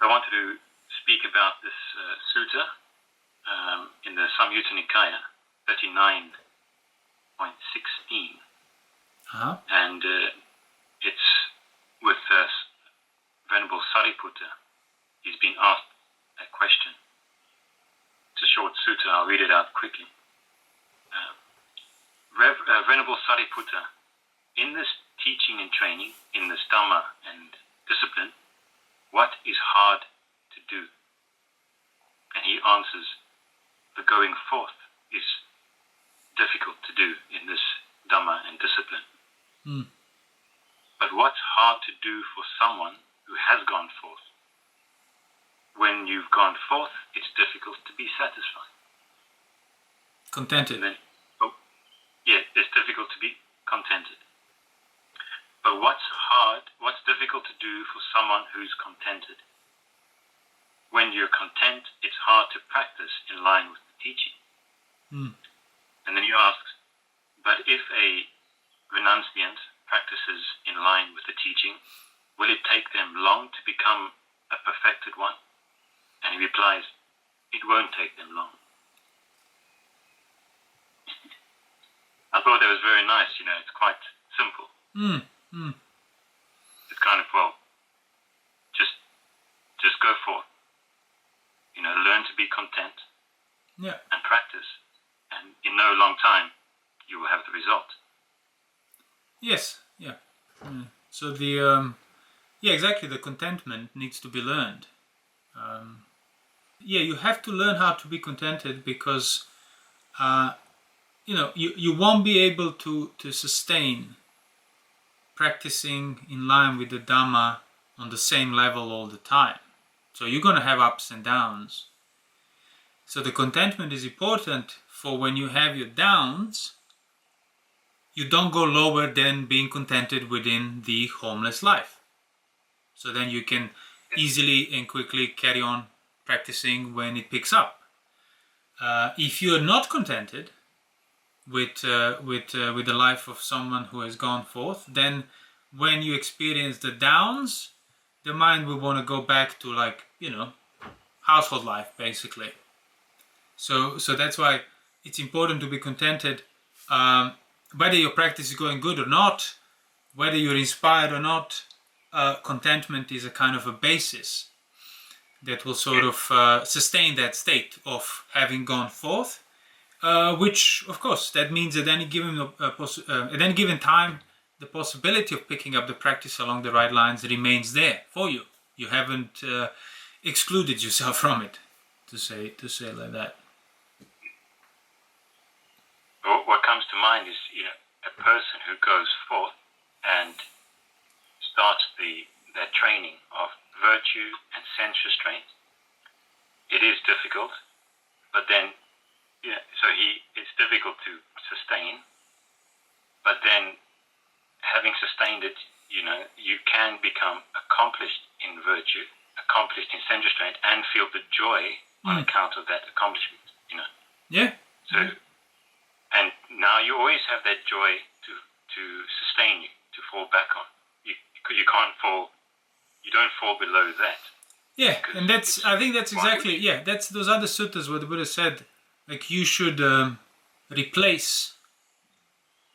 I wanted to speak about this sutta in the Samyutta Nikaya, 39.16. And it's with Venerable Sariputta. He's been asked a question. It's a short sutta. I'll read it out quickly. Venerable Sariputta, in this teaching and training, in this Dhamma and discipline, what is hard to do? And he answers, the going forth is difficult to do in this Dhamma and discipline. But what's hard to do for someone who has gone forth? When you've gone forth, it's difficult to be satisfied. Contented. It's difficult to be contented. But what's difficult to do for someone who's contented? When you're content, it's hard to practice in line with the teaching. And then he asks, but if a renunciant practices in line with the teaching, will it take them long to become a perfected one? And he replies, it won't take them long. I thought that was very nice, it's quite simple. It's kind of, just go forth. Learn to be content and practice. And in no long time, you will have the result. Yes, So exactly, the contentment needs to be learned. You have to learn how to be contented because you won't be able to sustain practicing in line with the Dhamma on the same level all the time. So you're going to have ups and downs. So the contentment is important for when you have your downs, you don't go lower than being contented within the homeless life. So then you can easily and quickly carry on practicing when it picks up. If you're not contented with the life of someone who has gone forth, then when you experience the downs, the mind will want to go back to household life basically. So that's why it's important to be contented, whether your practice is going good or not, whether you're inspired or not. Contentment is a kind of a basis that will sort of sustain that state of having gone forth, which of course that means at any given time the possibility of picking up the practice along the right lines remains there for you. You haven't excluded yourself from it, to say like that. What comes to mind is a person who goes forth and starts their training of virtue and sense restraint. It is difficult, but then it's difficult to sustain. But then, having sustained it, you can become accomplished in virtue, accomplished in sense restraint, and feel the joy on account of that accomplishment. And now you always have that joy to sustain you, to fall back on. You can't fall. You don't fall below that. Yeah, and I think that's exactly. That's those other suttas where the Buddha said, you should replace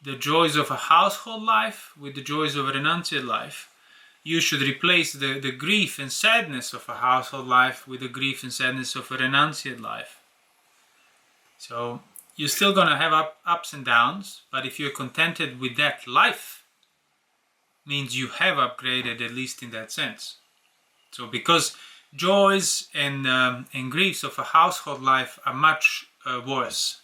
the joys of a household life with the joys of a renunciate life. You should replace the grief and sadness of a household life with the grief and sadness of a renunciate life. So you're still going to have ups and downs, but if you're contented with that life, means you have upgraded, at least in that sense. So because joys and griefs of a household life are much worse,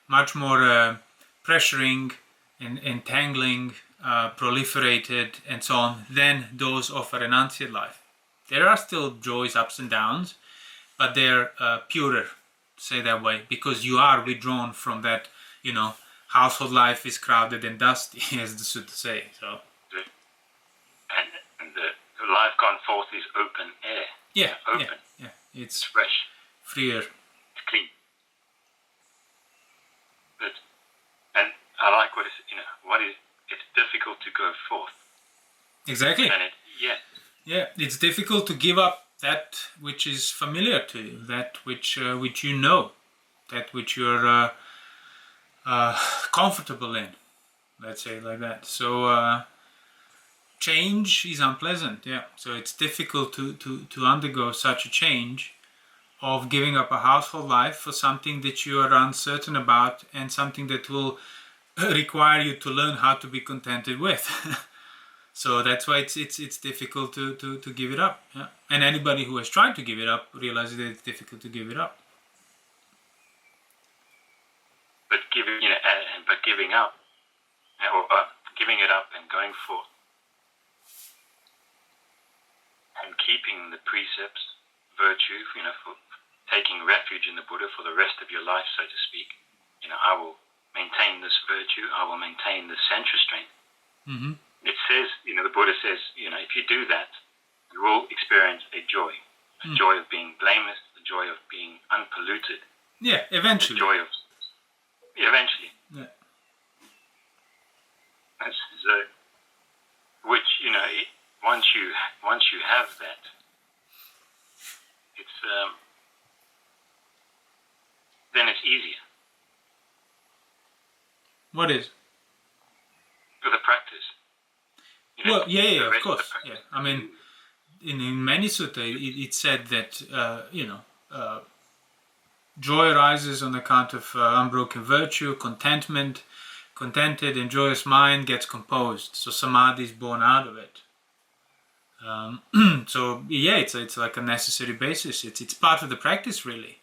much more pressuring and entangling, proliferated and so on, than those of a renunciate life. There are still joys, ups and downs, but they're purer, say that way, because you are withdrawn from that, household life is crowded and dusty, as the sutta say. So. And the life gone forth is open air. Yeah, open. Yeah. It's fresh, freer. It's clean. And I like it's difficult to go forth. Exactly. And it's difficult to give up that which is familiar to you, that which you know, that which you're comfortable in. Let's say it like that. So change is unpleasant. Yeah. So it's difficult to undergo such a change of giving up a household life for something that you are uncertain about and something that will require you to learn how to be contented with. So that's why it's difficult to give it up. Yeah. And anybody who has tried to give it up realizes that it's difficult to give it up. But giving up, or giving it up and going forth, and keeping the precepts, virtue, for taking refuge in the Buddha for the rest of your life, so to speak. I will maintain this virtue, I will maintain this sensual strength. Mm-hmm. It says, the Buddha says, if you do that, you will experience a joy. A joy of being blameless, the joy of being unpolluted. Yeah, eventually. The joy of... eventually. Yeah. Which, once you have that, it's... then it's easier. What is? With the practice. Well, yeah, of course. Yeah, I mean, in many sutta, it said that joy arises on account of unbroken virtue, contentment, contented and joyous mind gets composed. So samadhi is born out of it. So yeah, it's like a necessary basis. It's part of the practice, really.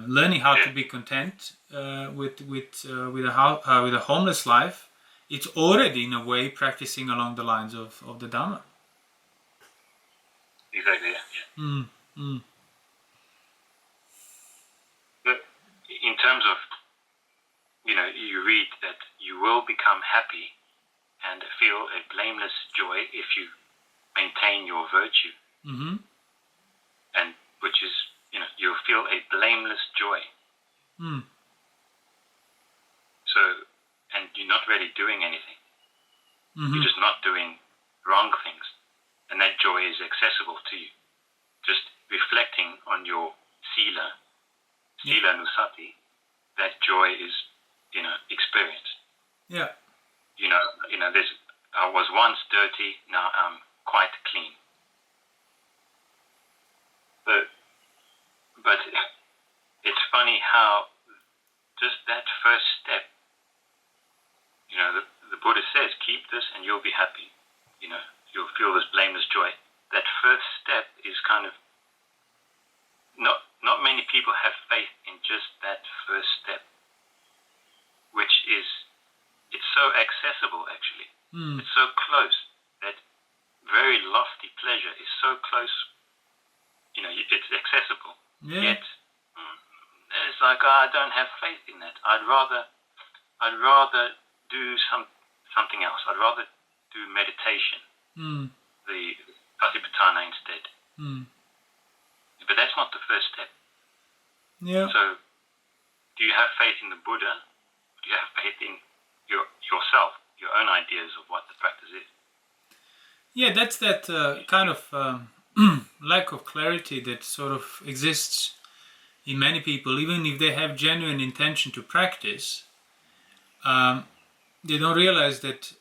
Learning how to be content with a homeless life. It's already, in a way, practicing along the lines of the Dhamma. Exactly, yeah. But in terms of, you read that you will become happy and feel a blameless joy if you maintain your virtue. Mm-hmm. And which is, you'll feel a blameless joy. Mm. So, and you're not really doing anything. Mm-hmm. You're just not doing wrong things. And that joy is accessible to you. Just reflecting on your sila nusati, that joy is, experienced. Yeah. I was once dirty, now I'm quite clean. But it's funny how just that first step, the Buddha says, keep this and you'll be happy. You'll feel this blameless joy. That first step is kind of, not many people have faith in just that first step, which is, it's so accessible actually. Mm. It's so close. That very lofty pleasure is so close, it's accessible. Yeah. Yet, it's like, I don't have faith in that. I'd rather do something else. I'd rather do meditation, the Satipatthana instead. But that's not the first step. Yeah. So, do you have faith in the Buddha? Do you have faith in yourself, your own ideas of what the practice is? Yeah, that's that kind of lack of clarity that sort of exists in many people, even if they have genuine intention to practice. They don't realize that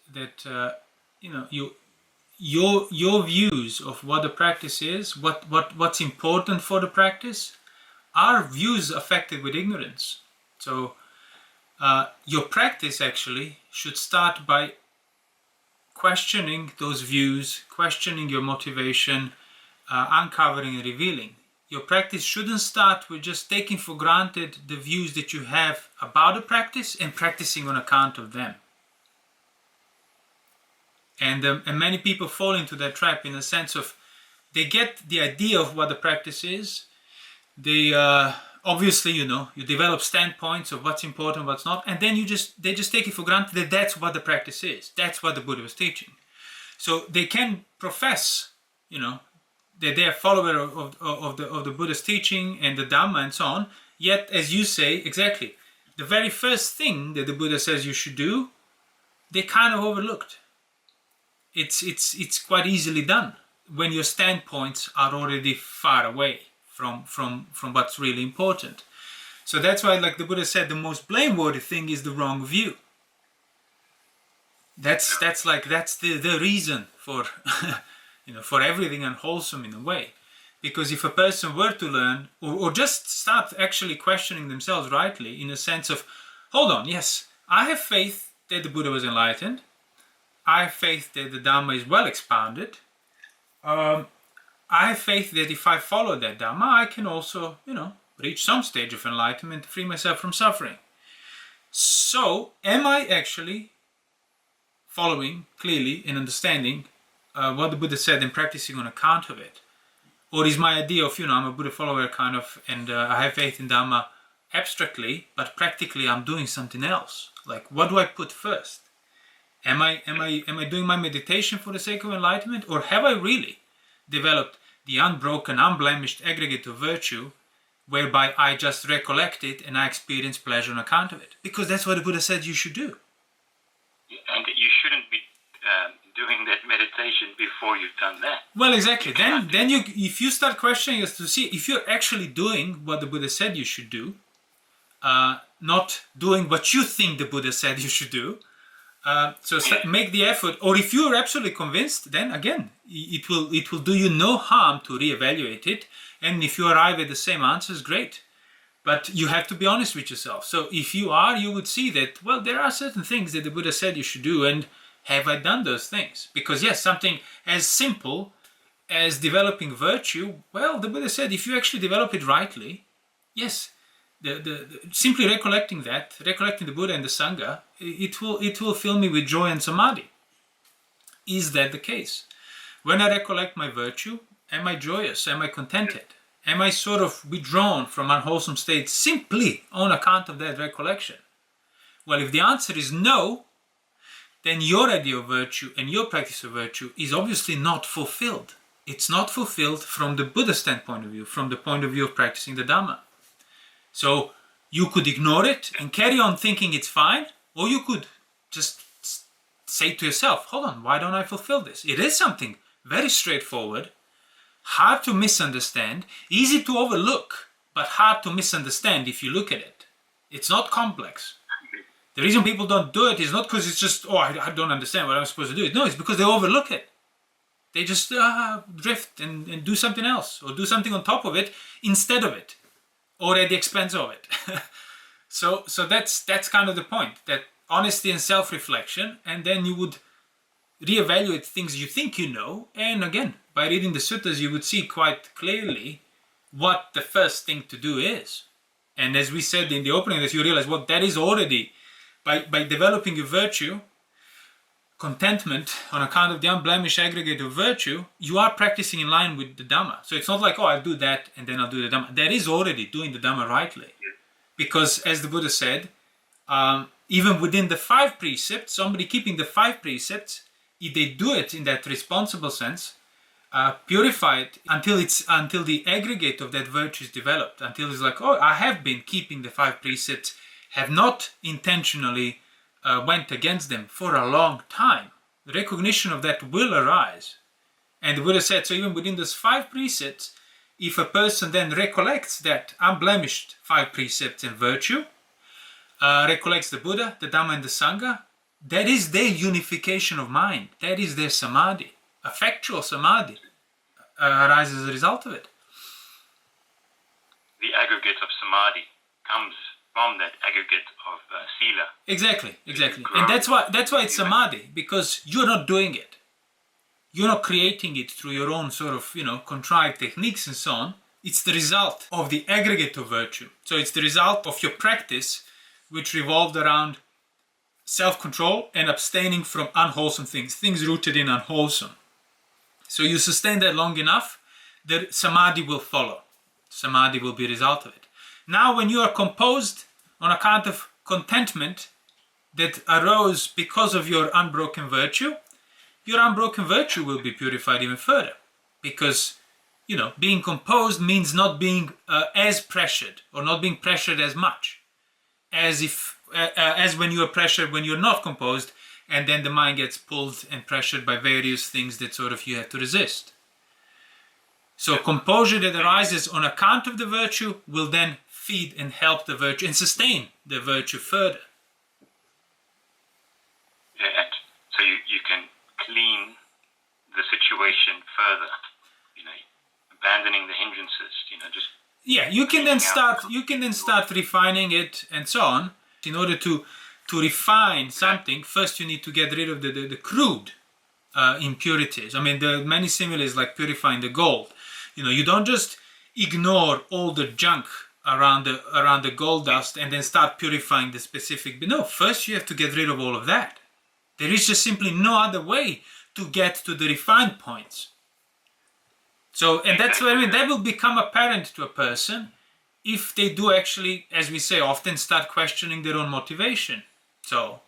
your views of what the practice is, what's important for the practice, are views affected with ignorance. So your practice actually should start by questioning those views, questioning your motivation, uncovering and revealing. Your practice shouldn't start with just taking for granted the views that you have about the practice and practicing on account of them. And many people fall into that trap in the sense of they get the idea of what the practice is. They obviously, you develop standpoints of what's important, what's not, and then they just take it for granted that that's what the practice is. That's what the Buddha was teaching. So they can profess, that they are follower of the Buddha's teaching and the Dhamma and so on. Yet, as you say, exactly, the very first thing that the Buddha says you should do, they kind of overlooked. It's quite easily done. when your standpoints are already far away from what's really important. So that's why, like the Buddha said, the most blameworthy thing is the wrong view. That's the reason for for everything unwholesome in a way. Because if a person were to learn or just start actually questioning themselves rightly, in a sense of, hold on, yes, I have faith that the Buddha was enlightened. I have faith that the Dhamma is well expounded. I have faith that if I follow that Dhamma, I can also, reach some stage of enlightenment, free myself from suffering. So, am I actually following clearly and understanding what the Buddha said and practicing on account of it? Or is my idea of, I'm a Buddha follower kind of, and I have faith in Dhamma abstractly, but practically I'm doing something else? Like, what do I put first? Am I doing my meditation for the sake of enlightenment, or have I really developed the unbroken, unblemished aggregate of virtue, whereby I just recollect it and I experience pleasure on account of it? Because that's what the Buddha said you should do. And you shouldn't be doing that meditation before you've done that. Well, exactly. Then you, if you start questioning us to see if you're actually doing what the Buddha said you should do, not doing what you think the Buddha said you should do. Make the effort, or if you're absolutely convinced, then again, it will do you no harm to reevaluate it. And if you arrive at the same answers, great. But you have to be honest with yourself. So if you are, you would see that, well, there are certain things that the Buddha said you should do, and have I done those things? Because yes, something as simple as developing virtue, well, the Buddha said if you actually develop it rightly, yes, the simply recollecting the Buddha and the Sangha, it will fill me with joy and samadhi. Is that the case? When I recollect my virtue, am I joyous? Am I contented? Am I sort of withdrawn from unwholesome states simply on account of that recollection? Well, if the answer is no, then your idea of virtue and your practice of virtue is obviously not fulfilled. It's not fulfilled from the Buddha standpoint of view, from the point of view of practicing the Dhamma. So you could ignore it and carry on thinking it's fine, or you could just say to yourself, hold on, why don't I fulfill this? It is something very straightforward, hard to misunderstand, easy to overlook, but hard to misunderstand if you look at it. It's not complex. The reason people don't do it is not because it's just, I don't understand what I'm supposed to do. No, it's because they overlook it. They just drift and do something else, or do something on top of it instead of it, or at the expense of it. So that's kind of the point, that honesty and self-reflection, and then you would reevaluate things you think you know, and again, by reading the suttas, you would see quite clearly what the first thing to do is. And as we said in the opening, that you realize what that is already, by developing your virtue, contentment, on account of the unblemished aggregate of virtue, you are practicing in line with the Dhamma. So it's not like, I'll do that and then I'll do the Dhamma. That is already doing the Dhamma rightly. Because as the Buddha said, even within the 5 precepts, somebody keeping the 5 precepts, if they do it in that responsible sense, purify it until the aggregate of that virtue is developed, until it's like, I have been keeping the 5 precepts, have not intentionally went against them for a long time. The recognition of that will arise. And the Buddha said, so even within those 5 precepts, if a person then recollects that unblemished 5 precepts and virtue, recollects the Buddha, the Dhamma and the Sangha, that is their unification of mind. That is their samadhi. A factual samadhi arises as a result of it. The aggregate of samadhi comes from that aggregate of sila. Exactly. And that's why it's samadhi, because you're not doing it. You're not creating it through your own sort of, contrived techniques and so on. It's the result of the aggregate of virtue. So it's the result of your practice, which revolved around self-control and abstaining from unwholesome things rooted in unwholesome. So you sustain that long enough, the samadhi will follow. Samadhi will be a result of it. Now when you are composed on account of contentment that arose because of your unbroken virtue, your unbroken virtue will be purified even further. Because, being composed means not being as pressured, or not being pressured as much as when you are pressured when you're not composed, and then the mind gets pulled and pressured by various things that sort of you have to resist. So composure that arises on account of the virtue will then feed and help the virtue and sustain the virtue further. Yeah, and so you can clean the situation further, abandoning the hindrances, just you can then start refining it and so on. In order to refine something, first you need to get rid of the crude impurities. I mean, there are many similes like purifying the gold. You don't just ignore all the junk around the gold dust and then start purifying the specific. No, first you have to get rid of all of that. There is just simply no other way to get to the refined points. So, and that's what I mean, that will become apparent to a person if they do actually, as we say, often start questioning their own motivation. So,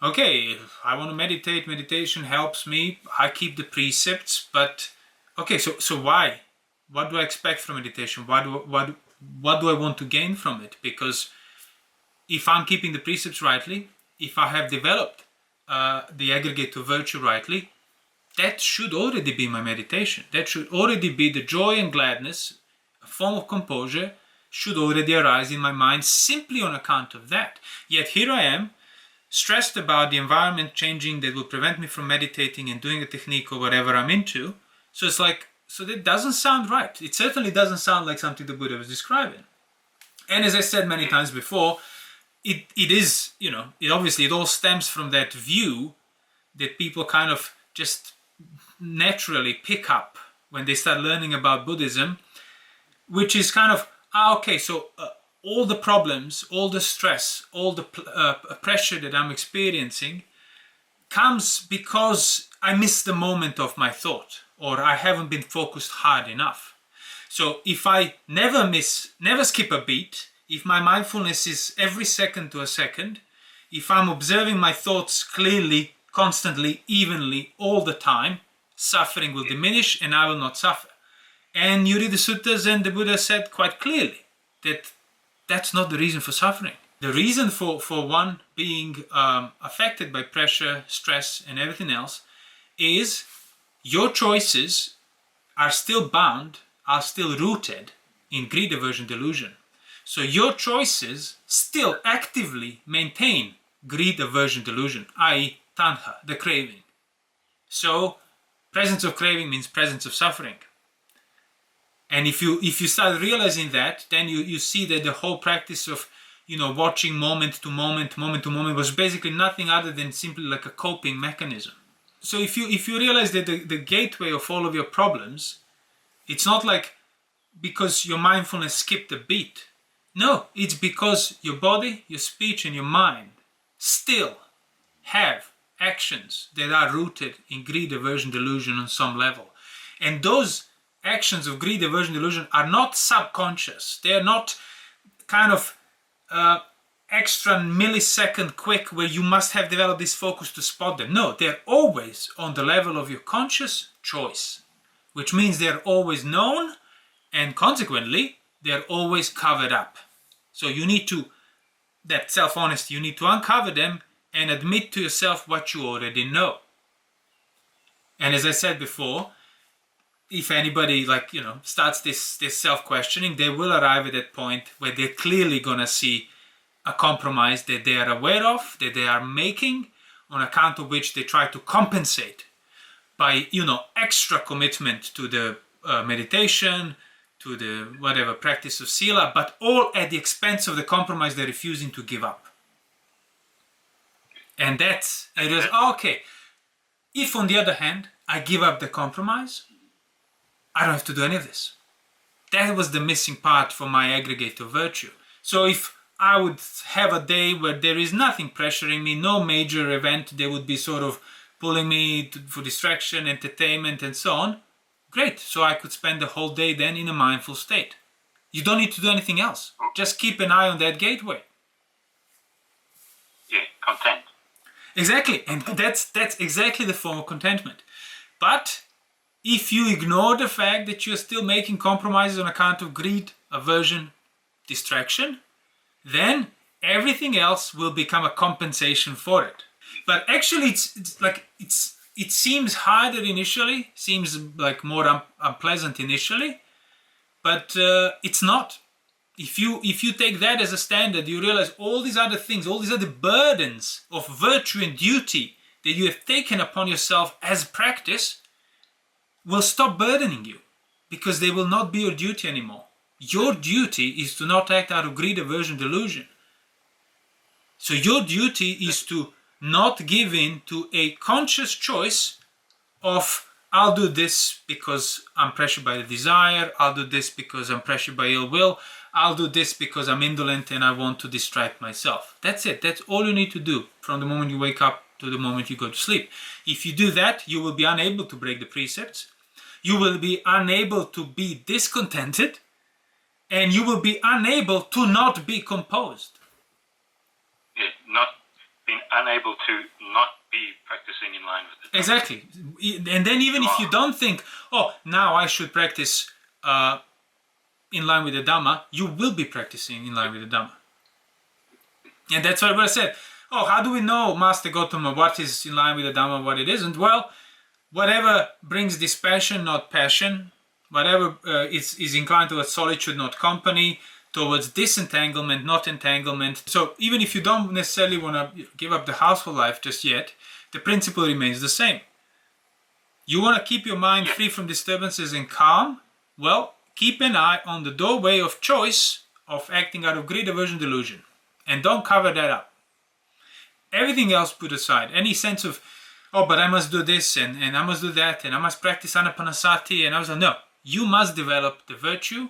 okay, I want to meditate, meditation helps me, I keep the precepts, but, okay, so why? What do I expect from meditation? What do I want to gain from it? Because if I'm keeping the precepts rightly, if I have developed the aggregate of virtue rightly, that should already be my meditation. That should already be the joy and gladness, a form of composure, should already arise in my mind simply on account of that. Yet here I am, stressed about the environment changing that will prevent me from meditating and doing a technique or whatever I'm into. So it's like, so that doesn't sound right. It certainly doesn't sound like something the Buddha was describing. And as I said many times before, it is, it all stems from that view that people kind of just naturally pick up when they start learning about Buddhism, which is kind of, so all the problems, all the stress, all the pressure that I'm experiencing comes because I missed the moment of my thought, or I haven't been focused hard enough. So if I never skip a beat, if my mindfulness is every second to a second, if I'm observing my thoughts clearly, constantly, evenly, all the time, suffering will diminish and I will not suffer. And you read the suttas and the Buddha said quite clearly that that's not the reason for suffering. The reason for one being affected by pressure, stress and everything else is your choices are still bound, are still rooted in greed, aversion, delusion. So your choices still actively maintain greed, aversion, delusion, i.e. tanha, the craving. So presence of craving means presence of suffering. And if you start realizing that, then you see that the whole practice of watching moment to moment was basically nothing other than simply like a coping mechanism. So if you realize that the gateway of all of your problems, it's not like because your mindfulness skipped a beat. No, it's because your body, your speech and your mind still have actions that are rooted in greed, aversion, delusion on some level. And those actions of greed, aversion, delusion are not subconscious. They are not kind of extra millisecond quick where you must have developed this focus to spot them. No, they're always on the level of your conscious choice, which means they're always known and consequently they're always covered up. So you need to, that self-honesty, you need to uncover them and admit to yourself what you already know. And as I said before, if anybody starts this self-questioning, they will arrive at that point where they're clearly going to see a compromise that they are aware of, that they are making, on account of which they try to compensate by, extra commitment to the meditation, to the whatever practice of sila, but all at the expense of the compromise they're refusing to give up. And that's, it is, okay, if on the other hand, I give up the compromise, I don't have to do any of this. That was the missing part for my aggregate of virtue. So if I would have a day where there is nothing pressuring me, no major event that would be sort of pulling me for distraction, entertainment and so on, great. So I could spend the whole day then in a mindful state. You don't need to do anything else. Just keep an eye on that gateway. Yeah, content. Exactly, and that's exactly the form of contentment. But if you ignore the fact that you're still making compromises on account of greed, aversion, distraction, then everything else will become a compensation for it. But actually, it's it seems harder initially, seems like more unpleasant initially, but it's not. If you take that as a standard, you realize all these other things, all these other burdens of virtue and duty that you have taken upon yourself as practice will stop burdening you, because they will not be your duty anymore. Your duty is to not act out of greed, aversion, delusion. So your duty is to not give in to a conscious choice of, I'll do this because I'm pressured by the desire, I'll do this because I'm pressured by ill will, I'll do this because I'm indolent and I want to distract myself. That's it. That's all you need to do from the moment you wake up to the moment you go to sleep. If you do that, you will be unable to break the precepts. You will be unable to be discontented, and you will be unable to not be composed. Yeah, not being unable to not be practicing in line with the Dhamma. Exactly. And then even if you don't think, oh, now I should practice in line with the Dhamma, you will be practicing in line with the Dhamma. And that's what I said. Oh, how do we know, Master Gautama, what is in line with the Dhamma, what it isn't? Well, whatever brings dispassion, not passion, whatever is inclined towards solitude, not company, towards disentanglement, not entanglement. So even if you don't necessarily want to give up the household life just yet, the principle remains the same. You want to keep your mind free from disturbances and calm? Well, keep an eye on the doorway of choice of acting out of greed, aversion, delusion. And don't cover that up. Everything else put aside. Any sense of, oh, but I must do this and I must do that and I must practice anapanasati and I was like, no. You must develop the virtue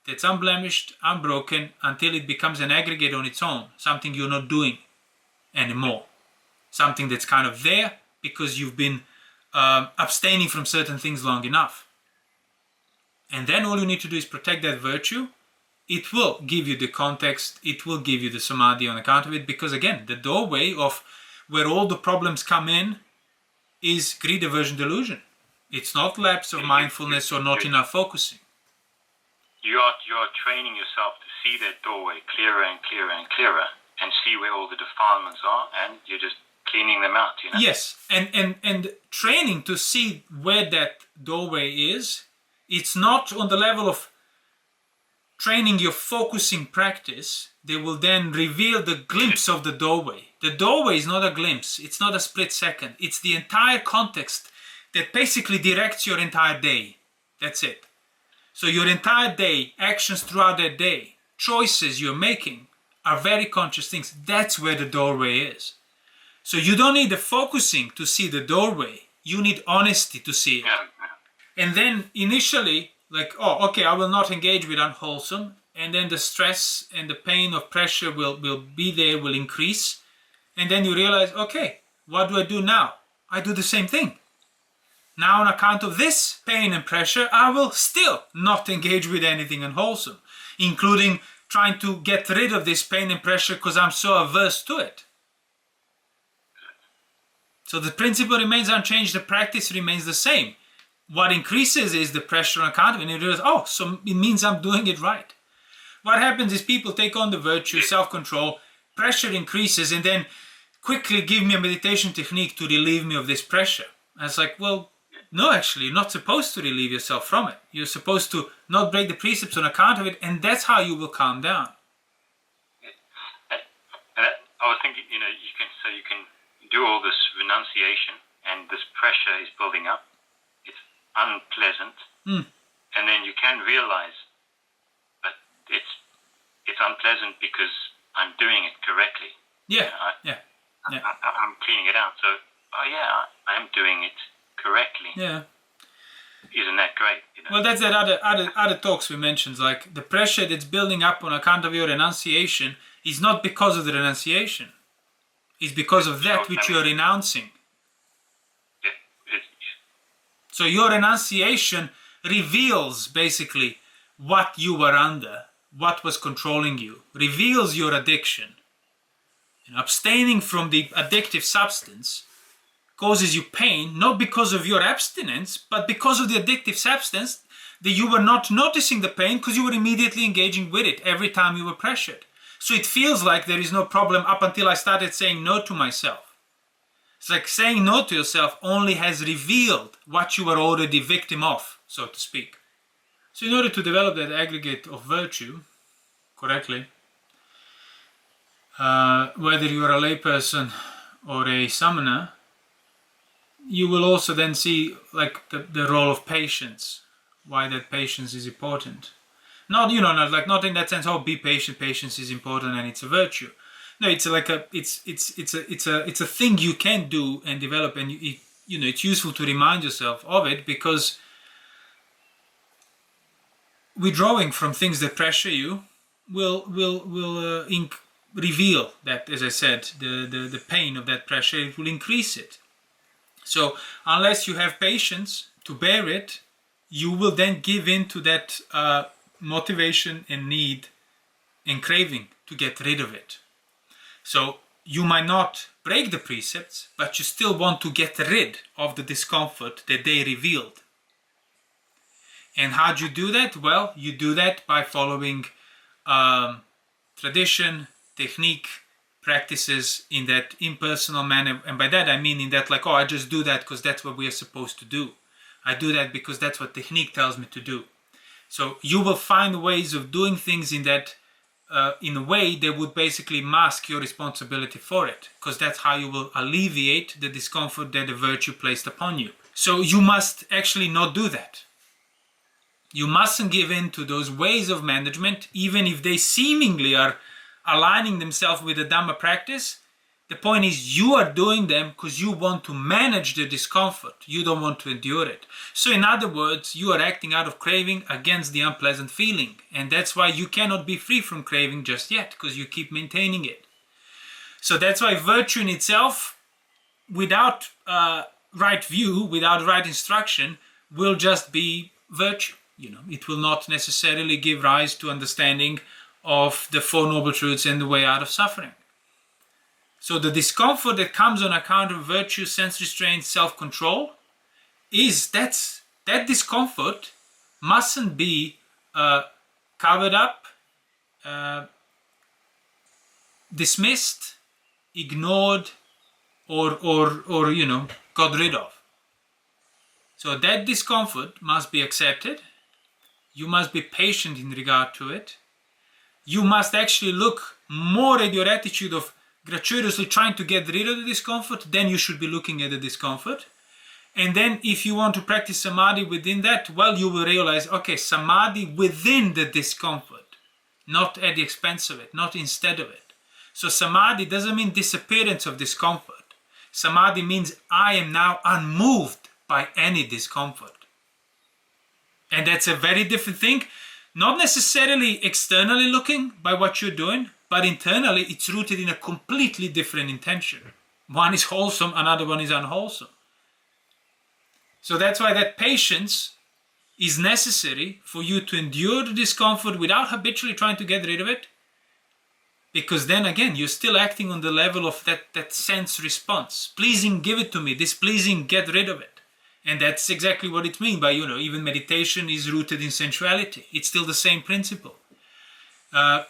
that's unblemished, unbroken, until it becomes an aggregate on its own. Something you're not doing anymore. Something that's kind of there because you've been abstaining from certain things long enough. And then all you need to do is protect that virtue. It will give you the context, it will give you the samadhi on account of it, because again, the doorway of where all the problems come in is greed, aversion, delusion. It's not lapse of mindfulness or not enough focusing. You are training yourself to see that doorway clearer and clearer and clearer, and see where all the defilements are, and you're just cleaning them out, you know? Yes, and training to see where that doorway is, it's not on the level of training your focusing practice. They will then reveal the glimpse of the doorway. The doorway is not a glimpse, it's not a split second, it's the entire context that basically directs your entire day. That's it. So your entire day, actions throughout that day, choices you're making are very conscious things. That's where the doorway is. So you don't need the focusing to see the doorway. You need honesty to see it. And then initially, like, oh, okay, I will not engage with unwholesome. And then the stress and the pain of pressure will be there, will increase. And then you realize, okay, what do I do now? I do the same thing. Now on account of this pain and pressure, I will still not engage with anything unwholesome, including trying to get rid of this pain and pressure because I'm so averse to it. So the principle remains unchanged, the practice remains the same. What increases is the pressure on account of it, and you realize, oh, so it means I'm doing it right. What happens is people take on the virtue, self-control, pressure increases, and then quickly give me a meditation technique to relieve me of this pressure. And it's like, well, no, actually, you're not supposed to relieve yourself from it. You're supposed to not break the precepts on account of it, and that's how you will calm down. And I was thinking, you can do all this renunciation, and this pressure is building up. It's unpleasant, and then you can realize that it's unpleasant because I'm doing it correctly. I'm cleaning it out. So, I'm doing it correctly. Yeah. Isn't that great? You know? Well, that's that other talks we mentioned. Like the pressure that's building up on account of your renunciation is not because of the renunciation. It's because of that which you're renouncing. So your renunciation reveals basically what you were under, what was controlling you, reveals your addiction. And abstaining from the addictive substance causes you pain, not because of your abstinence, but because of the addictive substance that you were not noticing the pain because you were immediately engaging with it every time you were pressured. So it feels like there is no problem up until I started saying no to myself. It's like saying no to yourself only has revealed what you were already victim of, so to speak. So in order to develop that aggregate of virtue correctly, whether you are a layperson or a samana, you will also then see like the role of patience, why that patience is important. Not not in that sense, oh, be patient, patience is important and it's a virtue. No, it's like it's a thing you can do and develop, and it's useful to remind yourself of it, because withdrawing from things that pressure you will reveal that, as I said, the pain of that pressure. It will increase it. So unless you have patience to bear it, you will then give in to that motivation and need and craving to get rid of it. So you might not break the precepts, but you still want to get rid of the discomfort that they revealed. And how do you do that? Well, you do that by following tradition, technique, practices in that impersonal manner. And by that I mean in that, like, oh, I just do that because that's what we are supposed to do. I do that because that's what technique tells me to do. So you will find ways of doing things in that, in a way that would basically mask your responsibility for it, because that's how you will alleviate the discomfort that the virtue placed upon you. So you must actually not do that. You mustn't give in to those ways of management, even if they seemingly are aligning themselves with the Dhamma practice. The point is, you are doing them because you want to manage the discomfort. You don't want to endure it. So in other words, you are acting out of craving against the unpleasant feeling. And that's why you cannot be free from craving just yet, because you keep maintaining it. So that's why virtue in itself, without right view, without right instruction, will just be virtue. It will not necessarily give rise to understanding of the Four Noble Truths and the way out of suffering. So the discomfort that comes on account of virtue, sense restraint, self-control, that discomfort mustn't be covered up, dismissed, ignored, or got rid of. So that discomfort must be accepted. You must be patient in regard to it. You must actually look more at your attitude of gratuitously trying to get rid of the discomfort than you should be looking at the discomfort. And then if you want to practice Samadhi within that, well, you will realize, okay, Samadhi within the discomfort, not at the expense of it, not instead of it. So Samadhi doesn't mean disappearance of discomfort. Samadhi means I am now unmoved by any discomfort. And that's a very different thing. Not necessarily externally looking by what you're doing, but internally it's rooted in a completely different intention. One is wholesome, another one is unwholesome. So that's why that patience is necessary for you to endure the discomfort without habitually trying to get rid of it. Because then again, you're still acting on the level of that sense response. Pleasing, give it to me. Displeasing, get rid of it. And that's exactly what it means by, even meditation is rooted in sensuality. It's still the same principle.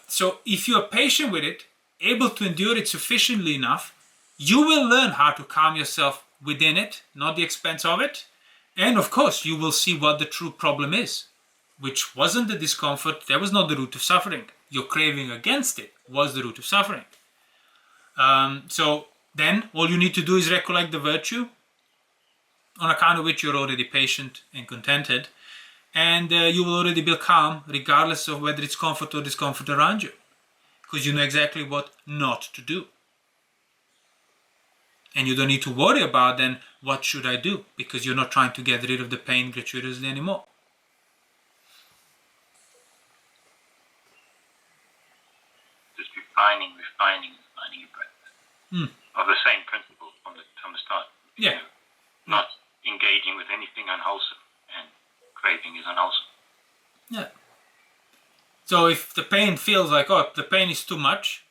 So if you are patient with it, able to endure it sufficiently enough, you will learn how to calm yourself within it, not the expense of it. And of course, you will see what the true problem is, which wasn't the discomfort. That was not the root of suffering. Your craving against it was the root of suffering. So then all you need to do is recollect the virtue, on account of which you're already patient and contented, and you will already be calm regardless of whether it's comfort or discomfort around you, because you know exactly what not to do. And you don't need to worry about then, what should I do? Because you're not trying to get rid of the pain gratuitously anymore. Just refining your practice. Of the same principle from the start. Yeah. Not engaging with anything unwholesome, and craving is unwholesome. Yeah. So if the pain feels like, oh, the pain is too much,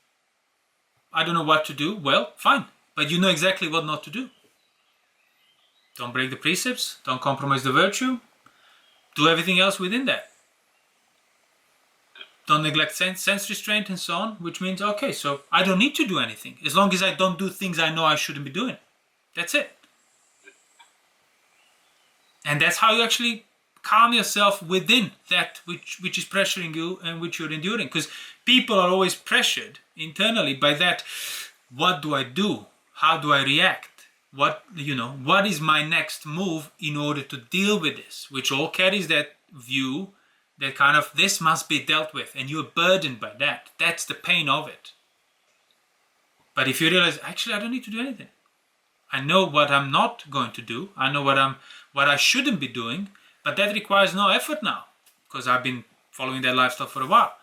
I don't know what to do, well, fine. But you know exactly what not to do. Don't break the precepts, don't compromise the virtue, do everything else within that. Don't neglect sense restraint and so on, which means, okay, so I don't need to do anything, as long as I don't do things I know I shouldn't be doing. That's it. And that's how you actually calm yourself within that which is pressuring you and which you're enduring. Because people are always pressured internally by that. What do I do? How do I react? What is my next move in order to deal with this? Which all carries that view that kind of this must be dealt with, and you're burdened by that. That's the pain of it. But if you realize, actually, I don't need to do anything. I know what I'm not going to do. I know what I shouldn't be doing, but that requires no effort now because I've been following that lifestyle for a while.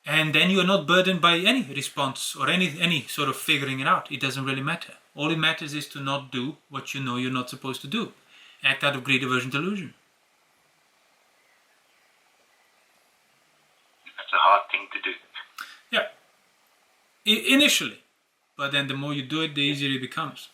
And then you're not burdened by any response or any sort of figuring it out. It doesn't really matter. All it matters is to not do what you know you're not supposed to do. Act out of greed, aversion, delusion. That's a hard thing to do. Yeah. Initially. But then the more you do it, the easier it becomes.